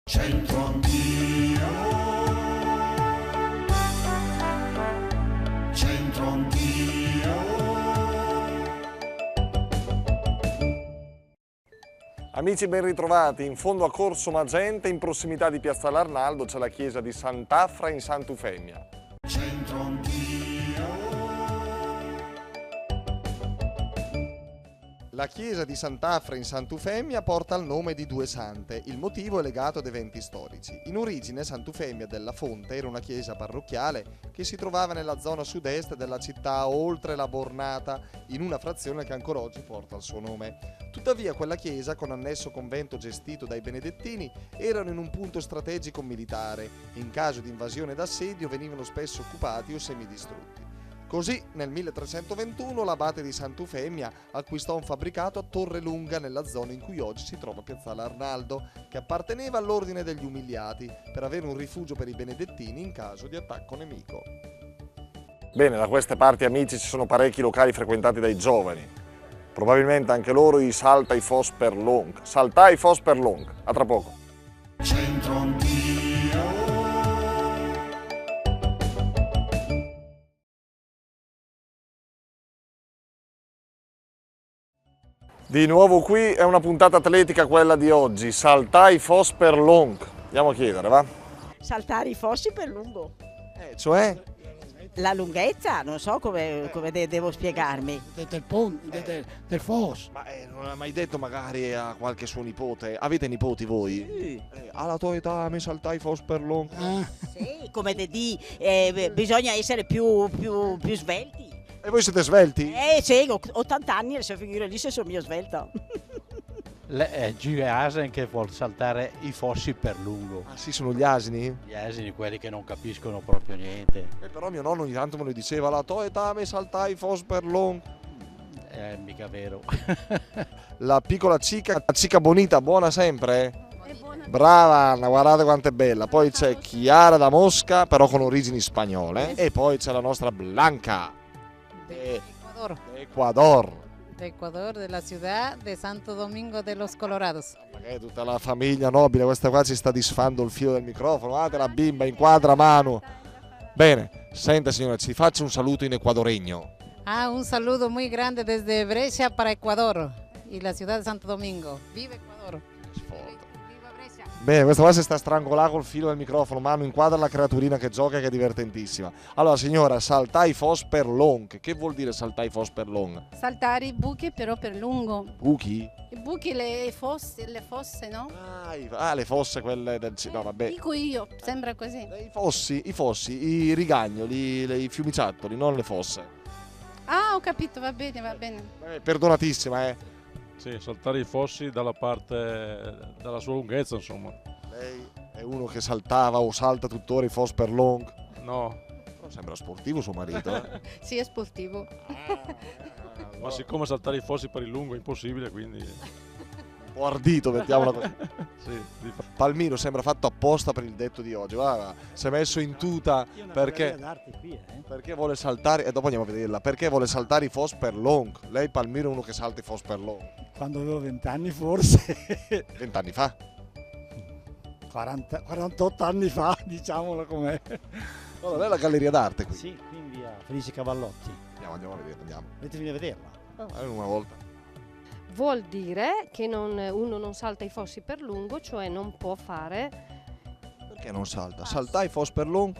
C'entro anch'io, c'entro anch'io. Amici ben ritrovati, in fondo a Corso Magenta, in prossimità di Piazzale Arnaldo, c'è la chiesa di Sant'Afra in Sant'Eufemia. C'entro anch'io. La chiesa di Sant'Afra in Sant'Eufemia porta il nome di due sante. Il motivo è legato ad eventi storici. In origine Sant'Eufemia della Fonte era una chiesa parrocchiale che si trovava nella zona sud-est della città, oltre la Bornata, in una frazione che ancora oggi porta il suo nome. Tuttavia quella chiesa, con annesso convento gestito dai benedettini, erano in un punto strategico militare. In caso di invasione ed assedio venivano spesso occupati o semidistrutti. Così nel 1321 l'abate di Sant'Eufemia acquistò un fabbricato a Torre Lunga nella zona in cui oggi si trova Piazzale Arnaldo, che apparteneva all'ordine degli umiliati, per avere un rifugio per i benedettini in caso di attacco nemico. Bene, da queste parti, amici, ci sono parecchi locali frequentati dai giovani. Probabilmente anche loro i saltai fos per long. Saltai fos per long. A tra poco. C'entro anch'io. Di nuovo qui è una puntata atletica quella di oggi. Saltai fos per long. Andiamo a chiedere, va? Saltare i fossi per lungo. Cioè? La lunghezza, non so come devo spiegarmi. Del FOS. Ma non ha mai detto magari a qualche suo nipote? Avete nipoti voi? Sì, Alla tua età mi saltai fos per long. sì, come bisogna essere più svelti. E voi siete svelti? Sì, ho 80 anni e se figura lì se sono io svelta. Give Asen che vuol saltare i fossi per lungo. Ah sì, sono gli asini? Gli asini, quelli che non capiscono proprio niente. Però mio nonno ogni tanto me lo diceva, alla tua età mi saltai fos per long. Mica vero. La piccola cica, la cica bonita, buona sempre? Brava Anna, guardate quanto è bella. Poi c'è Chiara da Mosca, però con origini spagnole. E poi c'è la nostra Blanca Ecuador, Ecuador. de Ecuador, de la ciudad de Santo Domingo de los Colorados. Magari tutta la famiglia nobile, questa qua ci sta disfando il filo del microfono. Guardate la bimba, inquadra mano. Bene, senta signora, ci faccia un saluto in ecuadoregno. Un saludo muy grande desde Brescia para Ecuador y la ciudad de Santo Domingo. Viva Ecuador! Viva Brescia! Bene, questa qua si sta strangolando col filo del microfono, mano inquadra la creaturina che gioca, che è divertentissima. Allora signora, saltai fos per long, che vuol dire saltai fos per long? Saltare i buchi però per lungo. Buchi? I buchi, le fosse, no? Le fosse quelle del... No, vabbè. Dico io, sembra così. I fossi, i rigagnoli, i fiumiciattoli, non le fosse. Ah, ho capito, va bene, va bene. Perdonatissima, Sì, saltare i fossi dalla sua lunghezza, insomma. Lei è uno che saltava o salta tuttora i fos per long? No, Però sembra sportivo suo marito, Sì, è sportivo. ma siccome saltare i fossi per il lungo è impossibile, quindi... Un po' ardito, mettiamola così. Sì, Palmiro sembra fatto apposta per il detto di oggi, guarda, si è messo in tuta perché vuole saltare, e dopo andiamo a vederla, perché vuole saltare i fos per long. Lei Palmiro è uno che salta i fos per long. Quando avevo 20 anni forse. 20 anni fa. 48 anni fa, diciamolo com'è. Allora, è la galleria d'arte qui. Sì, qui in via Felice Cavallotti. Andiamo a vederla, andiamo. Volete venire a vederla? Una volta. Vuol dire che uno non salta i fossi per lungo, cioè non può fare. Perché non salta? Saltai fos per long?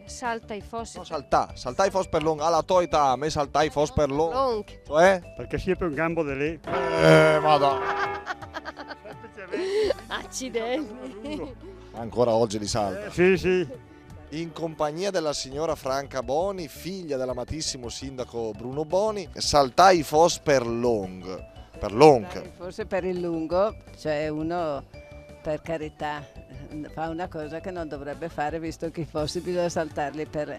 Salta i fossi No, saltai fos per long. Alla tua età, a me saltai fos per long. long. Cioè? Perché siete un gambo di lì. Madonna. Accidenti. Ancora oggi li salta. Sì. In compagnia della signora Franca Boni, figlia dell'amatissimo sindaco Bruno Boni, saltai fos per long. Per long. Forse per il lungo, cioè uno per carità fa una cosa che non dovrebbe fare visto che i fossi bisogna saltarli per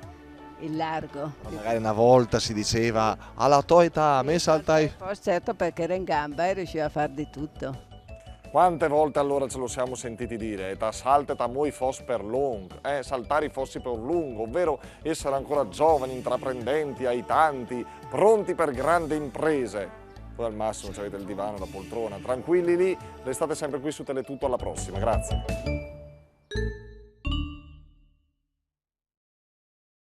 il largo. Magari una volta si diceva alla tua età, a me saltai. Certo, perché era in gamba e riusciva a far di tutto. Quante volte allora ce lo siamo sentiti dire? Età salta ta moi fos per long, saltare i fossi per lungo, ovvero essere ancora giovani, intraprendenti, aitanti, pronti per grandi imprese. Poi al massimo avete il divano, la poltrona, tranquilli lì, restate sempre qui su Teletutto, alla prossima, grazie.